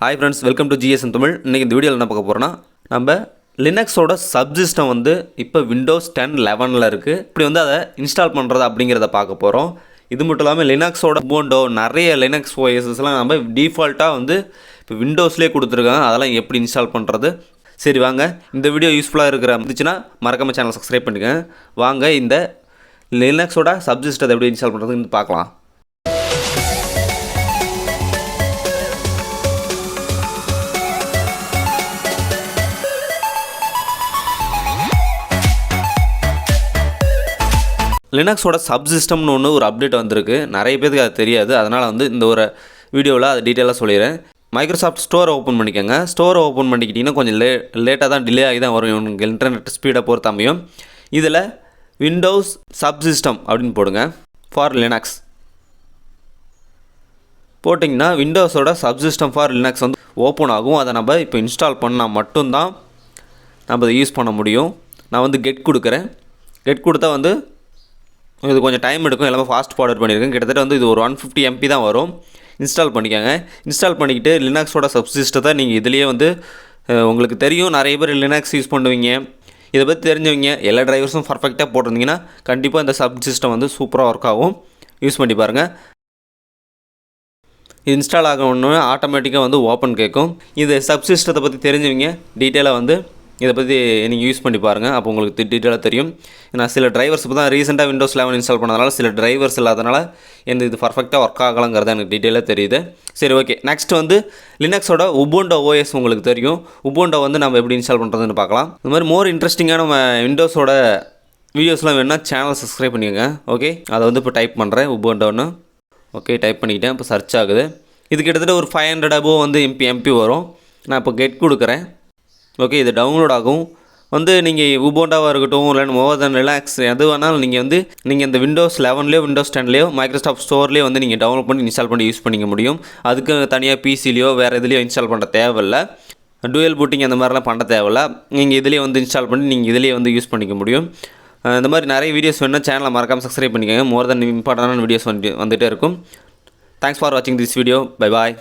Hi friends, welcome to gsmtamil. இன்னைக்கு இந்த வீடியோல என்ன பார்க்க போறோம்னா நம்ம லினக்ஸோட சப்சிஸ்டம் வந்து இப்போ விண்டோஸ் 10 11ல இருக்கு. இப்படி வந்து அதை இன்ஸ்டால் பண்றது அப்படிங்கறத பார்க்க போறோம். இது மட்டும் இல்லாம லினக்ஸோட உபுண்டு நிறைய லினக்ஸ் OSஸ்லாம் நம்ம டிஃபால்ட்டா வந்து இப்போ விண்டோஸ்லயே கொடுத்திருக்காங்க. அதெல்லாம் எப்படி இன்ஸ்டால் பண்றது? சரி வாங்க இந்த வீடியோ யூஸ்ஃபுல்லா இருந்துச்சுனா மறக்காம சேனலை சப்ஸ்கிரைப் பண்ணுங்க. வாங்க இந்த லினக்ஸோட சப்சிஸ்டத்தை எப்படி இன்ஸ்டால் பண்றதுன்னு பார்க்கலாம். லினக்ஸோட சப்சிஸ்டம்னு ஒரு அப்டேட் வந்திருக்கு. நிறைய பேருக்கு அது தெரியாது. அதனால் வந்து இந்த ஒரு வீடியோவில் அது டீட்டெயிலாக சொல்லிடுறேன். மைக்ரோசாஃப்ட் ஸ்டோரை ஓப்பன் பண்ணிக்கோங்க. ஸ்டோரை ஓப்பன் பண்ணிக்கிட்டிங்கன்னா கொஞ்சம் லேட்டாக தான் டிலே ஆகி தான் வரும். உங்களுக்கு இன்டர்நெட் ஸ்பீடை பொறுத்து அமையும். இதில் விண்டோஸ் சப்சிஸ்டம் அப்படின்னு போடுங்க. ஃபார் லினக்ஸ் போட்டிங்கன்னா விண்டோஸோட சப்சிஸ்டம் ஃபார் லினக்ஸ் வந்து ஓப்பன் ஆகும். அதை நம்ம இப்போ இன்ஸ்டால் பண்ணால் மட்டும்தான் நம்ம அதை யூஸ் பண்ண முடியும். நான் வந்து கெட் கொடுக்குறேன். கெட் கொடுத்தா வந்து இது கொஞ்சம் டைம் எடுக்கும். எல்லாமே ஃபாஸ்ட் ஃபார்வர்ட் பண்ணியிருக்கேன். கிட்டத்தட்ட வந்து இது ஒரு 150 MB தான் வரும். இன்ஸ்டால் பண்ணிக்கோங்க. இன்ஸ்டால் பண்ணிக்கிட்டு லினக்ஸோட சப்சிஸ்டத்தை நீங்கள் இதுலேயே வந்து உங்களுக்கு தெரியும். நிறைய பேர் லினக்ஸ் யூஸ் பண்ணுவீங்க. இதை பற்றி தெரிஞ்சவங்க எல்லா டிரைவர்ஸும் பர்ஃபெக்டாக போட்டிருந்தீங்கன்னா கண்டிப்பாக இந்த சப்சிஸ்டம் வந்து சூப்பராக ஒர்க் ஆகும். யூஸ் பண்ணி பாருங்கள். இன்ஸ்டால் ஆகணுன்னு ஆட்டோமேட்டிக்காக வந்து ஓப்பன் கேட்கும். இது சப்சிஸ்டத்தை பற்றி தெரிஞ்சவங்க டீட்டெயிலாக வந்து இதை பற்றி நீங்கள் யூஸ் பண்ணி பாருங்கள். அப்போ உங்களுக்கு டீட்டெயிலாக தெரியும். நான் சில டிரைவர்ஸ் இப்போ தான் ரீசெண்டாக விண்டோஸ் 11 இன்ஸ்டால் பண்ணதுனால சில டிரைவர்ஸ் இல்லாதனால எந்த இது பர்ஃபெக்டாக ஒர்க் ஆகலாங்கிறது எனக்கு டீட்டெயிலாக தெரியுது. சரி ஓகே. நெக்ஸ்ட் வந்து லினக்ஸோட உபுண்டு OS உங்களுக்கு தெரியும். உபுண்டை வந்து நம்ம எப்படி இன்ஸ்டால் பண்ணுறதுன்னு பார்க்கலாம். இந்த மாதிரி மோர் இன்ட்ரெஸ்டிங்கான நம்ம விண்டோஸோட வீடியோஸ்லாம் வேணுன்னா சேனலை சப்ஸ்கிரைப் பண்ணிக்கோங்க. ஓகே, அதை வந்து இப்போ டைப் பண்ணுறேன் உபுண்டுன்னு. ஓகே, டைப் பண்ணிக்கிட்டேன். இப்போ சர்ச் ஆகுது. இது கிட்டத்தட்ட ஒரு 500 above வந்து MP வரும். நான் இப்போ கெட் கொடுக்குறேன். ஓகே, இது டவுன்லோட் ஆகும். வந்து நீங்கள் உபுண்டாவாக இருக்கட்டும் இல்லை மோர் தென் ரிலாக்ஸ் எது வேணாலும் நீங்கள் இந்த விண்டோஸ் 11லேயோ விண்டோஸ் 10லேயோ மைக்ரோசாஃப்ட் ஸ்டோர்லேயோ வந்து நீங்கள் டவுன்லோட் பண்ணி இன்ஸ்டால் பண்ணி யூஸ் பண்ணிக்க முடியும். அதுக்கு தனியாக PCலேயோ வேறு எதுலேயோ இன்ஸ்டால் பண்ண தேவையில்லை. டூயல் பூட்டிங் அந்த மாதிரிலாம் பண்ண தேவையில்லை. நீங்கள் இதிலேயே வந்து இன்ஸ்டால் பண்ணி நீங்கள் இதிலேயே வந்து யூஸ் பண்ணிக்க முடியும். இந்த மாதிரி நிறைய வீடியோஸ் வேணுன்னா சேனலை மறக்காமல் சப்ஸ்கிரைப் பண்ணிக்கோங்க. மோர் தென் இம்பார்ட்டண்டான வீடியோஸ் வந்துகிட்டே இருக்கும். தேங்க்ஸ் ஃபார் வாட்சிங் திஸ் வீடியோ. Bye bye.